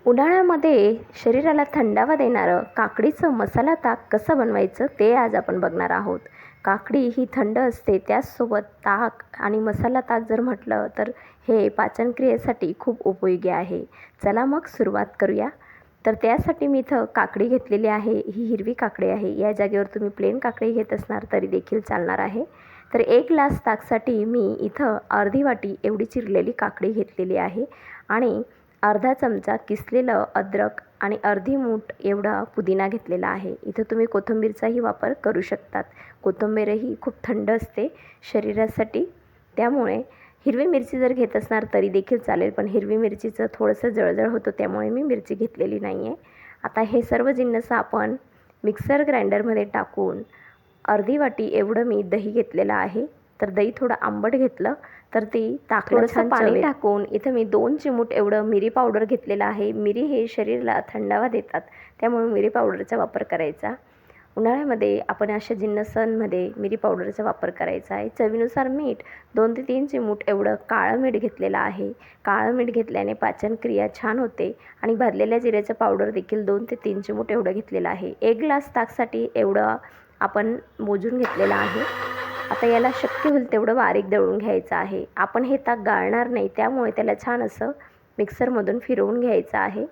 उन्हाळ्यामध्ये शरीराला थंडावा देणारं काकडीचं मसाला ताक कसं बनवायचं ते आज आपण बघणार आहोत. काकडी ही थंड असते, त्याचसोबत ताक आणि मसाला ताक जर म्हटलं तर हे पाचनक्रियेसाठी खूप उपयोगी आहे. चला मग सुरुवात करूया. तर त्यासाठी मी इथं काकडी घेतलेली आहे. ही हिरवी काकडी आहे. या जागेवर तुम्ही प्लेन काकडी घेत असणार तरी देखील चालणार आहे. तर 1 ग्लास ताकसाठी मी इथं अर्धी वाटी एवढी चिरलेली काकडी घेतलेली आहे आणि अर्धा चमचा किसलेलं अद्रक आणि अर्धी मूठ एवढा पुदिना घेतलेला आहे. इथं तुम्ही कोथिंबीरचाही वापर करू शकतात. कोथिंबीरही खूप थंड असते शरीरासाठी, त्यामुळे हिरवी मिरची जर घेत असणार तरी देखील चालेल, पण हिरवी मिरचीचं थोडंसं जळजळ होतं त्यामुळे मी मिरची घेतलेली नाही आहे. आता हे सर्व जिन्नस आपण मिक्सर ग्राइंडरमध्ये टाकून अर्धी वाटी एवढं मी दही घेतलेलं आहे. तर दही थोडं आंबट घेतलं तर ती थोडंसं पाणी टाकून इथं मी 2 चिमूट एवढं मिरी पावडर घेतलेलं आहे. मिरी हे शरीराला थंडावा देतात, त्यामुळे मिरी पावडरचा वापर करायचा. उन्हाळ्यामध्ये आपण अशा जिन्नसांमध्ये मिरी पावडरचा वापर करायचा आहे. चवीनुसार मीठ 2 ते 3 चिमूट एवढं काळं मीठ घेतलेलं आहे. काळं मीठ घेतल्याने पाचनक्रिया छान होते आणि भाजलेल्या जिऱ्याचं पावडर देखील 2 ते 3 चिमूट एवढं घेतलेलं आहे. 1 ग्लास ताकसाठी एवढं आपण मोजून घेतलेलं आहे. आता याला शक्य होईल तेवढं बारीक दळून घ्यायचं आहे. आपण हे ताक गाळणार नाही, त्यामुळे त्याला छान असं मिक्सरमधून फिरवून घ्यायचं आहे.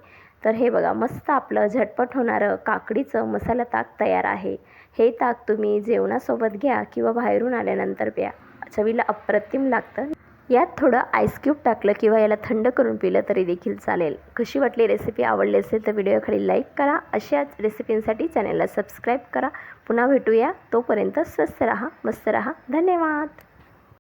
तर हे बघा, मस्त आपलं झटपट होणारं काकडीचं मसाला ताक तयार आहे. हे ताक तुम्ही जेवणासोबत घ्या किंवा बाहेरून आल्यानंतर प्या. चवीला अप्रतिम लागतं. यात थोडं आईस क्यूब टाकलं किंवा याला थंड करून पिलं तरी देखील चालेल. कशी वाटली रेसिपी? आवडली असेल तर व्हिडिओखाली लाईक करा. अशाच रेसिपींसाठी चॅनलला सबस्क्राईब करा. पुन्हा भेटूया. तोपर्यंत स्वस्त राहा, मस्त राहा. धन्यवाद.